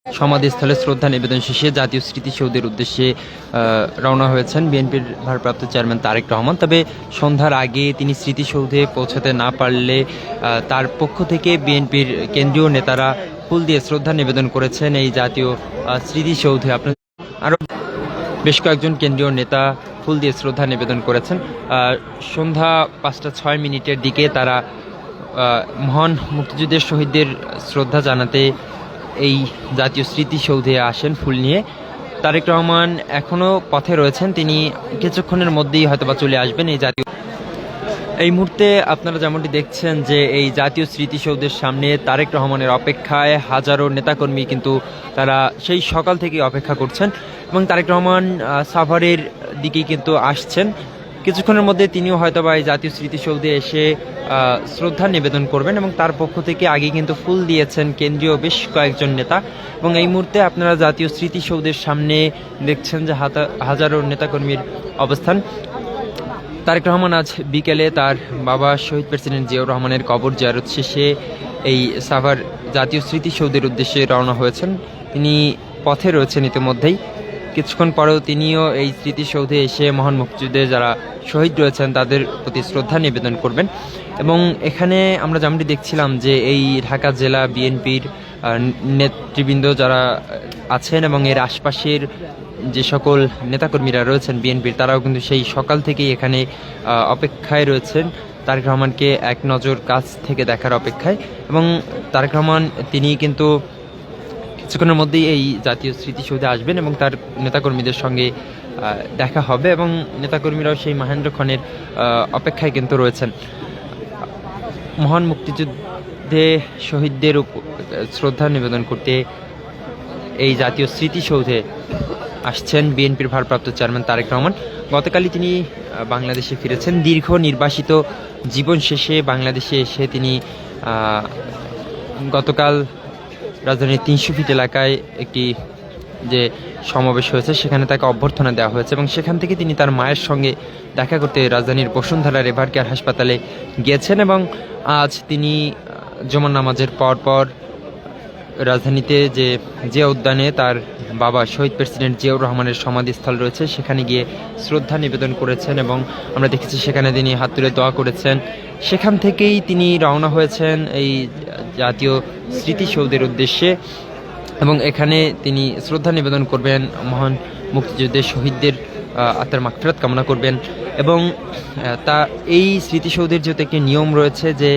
সমাধিস্থলে শ্রদ্ধা নিবেদন শেষে জাতীয় স্মৃতিসৌধের উদ্দেশ্যে রওনা হয়েছেন বিএনপির ভারপ্রাপ্ত চেয়ারম্যান তারেক রহমান। তবে সন্ধ্যার আগে তিনি স্মৃতিসৌধে পৌঁছাতে না পারলে তার পক্ষ থেকে বিএনপির কেন্দ্রীয় নেতারা ফুল দিয়ে শ্রদ্ধা নিবেদন করেছেন এই জাতীয় স্মৃতিসৌধে। আপনার আরও বেশ কয়েকজন কেন্দ্রীয় নেতা ফুল দিয়ে শ্রদ্ধা নিবেদন করেছেন। সন্ধ্যা 5:06 দিকে তারা মহান মুক্তিযুদ্ধের শহীদদের শ্রদ্ধা জানাতে এই জাতীয় স্মৃতিসৌধে আসেন ফুল নিয়ে। তারেক রহমান এখনও পথে রয়েছেন, তিনি কিছুক্ষণের মধ্যেই হয়তোবা চলে আসবেন এই জাতীয়। এই মুহূর্তে আপনারা যেমনটি দেখছেন যে এই জাতীয় স্মৃতিসৌধের সামনে তারেক রহমানের অপেক্ষায় হাজারো নেতাকর্মী কিন্তু তারা সেই সকাল থেকেই অপেক্ষা করছেন এবং তারেক রহমান সাভারের দিকেই কিন্তু আসছেন। কিছুক্ষণের মধ্যে তিনিও হয়তোবা এই জাতীয় স্মৃতিসৌধে এসে শ্রদ্ধা নিবেদন করবেন এবং তার পক্ষ থেকে আগে কিন্তু ফুল দিয়েছেন কেন্দ্রীয় বেশ কয়েকজন নেতা। এবং এই মুহূর্তে আপনারা জাতীয় স্মৃতিসৌধের সামনে দেখছেন যে হাজারো নেতাকর্মীর অবস্থান। তারেক রহমান আজ বিকেলে তার বাবা শহীদ প্রেসিডেন্ট জিয়াউর রহমানের কবর জিয়ারত শেষে এই সাভার জাতীয় স্মৃতিসৌধের উদ্দেশ্যে রওনা হয়েছেন। তিনি পথে রয়েছেন ইতিমধ্যেই। কিছুক্ষণ পরেও তিনিও এই স্মৃতিসৌধে এসে মহান মুক্তিযুদ্ধে যারা শহীদ রয়েছেন তাদের প্রতি শ্রদ্ধা নিবেদন করবেন। এবং এখানে আমরা যেমনটি দেখছিলাম যে এই ঢাকা জেলা বিএনপির নেতৃবৃন্দ যারা আছেন এবং এর আশপাশের যে সকল নেতাকর্মীরা রয়েছেন বিএনপির, তারাও কিন্তু সেই সকাল থেকেই এখানে অপেক্ষায় রয়েছেন তারেক রহমানকে এক নজর কাছ থেকে দেখার অপেক্ষায়। এবং তারেক রহমান তিনি কিন্তু কিছুক্ষণের মধ্যেই এই জাতীয় স্মৃতিসৌধে আসবেন এবং তার নেতাকর্মীদের সঙ্গে দেখা হবে এবং নেতাকর্মীরাও সেই মহেন্দ্রক্ষণের অপেক্ষায় কিন্তু রয়েছেন। মহান মুক্তিযুদ্ধে শহীদদের শ্রদ্ধা নিবেদন করতে এই জাতীয় স্মৃতিসৌধে আসছেন বিএনপির ভারপ্রাপ্ত চেয়ারম্যান তারেক রহমান। গতকালই তিনি বাংলাদেশে ফিরেছেন। দীর্ঘ নির্বাসিত জীবন শেষে বাংলাদেশে এসে তিনি গতকাল রাজধানীর 300 ফিট এলাকায় একটি যে সমাবেশ হয়েছে সেখানে তাকে অভ্যর্থনা দেওয়া হয়েছে এবং সেখান থেকে তিনি তার মায়ের সঙ্গে দেখা করতে রাজধানীর বসুন্ধরা রেভার কেয়ার হাসপাতালে গিয়েছেন। এবং আজ তিনি জুমার নামাজের পর রাজধানীতে যে উদ্যানে তার বাবা শহীদ প্রেসিডেন্ট জিয়াউর রহমানের সমাধিস্থল রয়েছে সেখানে গিয়ে শ্রদ্ধা নিবেদন করেছেন এবং আমরা দেখেছি সেখানে তিনি হাত তুলে দোয়া করেছেন। সেখান থেকেই তিনি রওনা হয়েছেন এই জাতীয় স্মৃতিসৌধের উদ্দেশ্যে এবং এখানে তিনি শ্রদ্ধা নিবেদন করবেন, মহান মুক্তিযুদ্ধের শহীদদের আত্মার মাগফিরাত কামনা করবেন। এবং তা এই স্মৃতিসৌধের যেহেতু একটি নিয়ম রয়েছে যে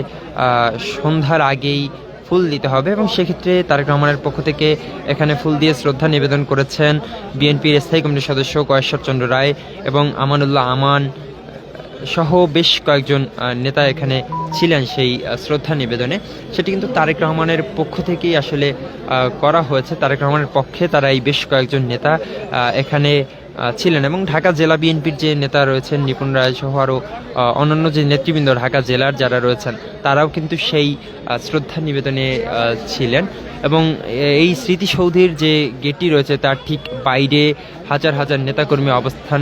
সন্ধ্যার আগেই ফুল দিতে হবে এবং সেক্ষেত্রে তারেক রহমানের পক্ষ থেকে এখানে ফুল দিয়ে শ্রদ্ধা নিবেদন করেছেন বিএনপির স্থায়ী কমিটির সদস্য কয়েশ্বর চন্দ্র রায় এবং আমানুল্লাহ আমান সহ বেশ কয়েকজন নেতা এখানে ছিলেন সেই শ্রদ্ধা নিবেদনে। সেটি কিন্তু তারেক রহমানের পক্ষ থেকেই আসলে করা হয়েছে। তারেক রহমানের পক্ষে তারা এই বেশ কয়েকজন নেতা এখানে ছিলেন এবং ঢাকা জেলা বিএনপির যে নেতা রয়েছেন নিপুণ রায় সহ আরও অন্যান্য যে নেতৃবৃন্দ ঢাকা জেলার যারা রয়েছেন তারাও কিন্তু সেই শ্রদ্ধা নিবেদনে ছিলেন। এবং এই স্মৃতিসৌধের যে গেটটি রয়েছে তার ঠিক বাইরে হাজার হাজার নেতাকর্মী অবস্থান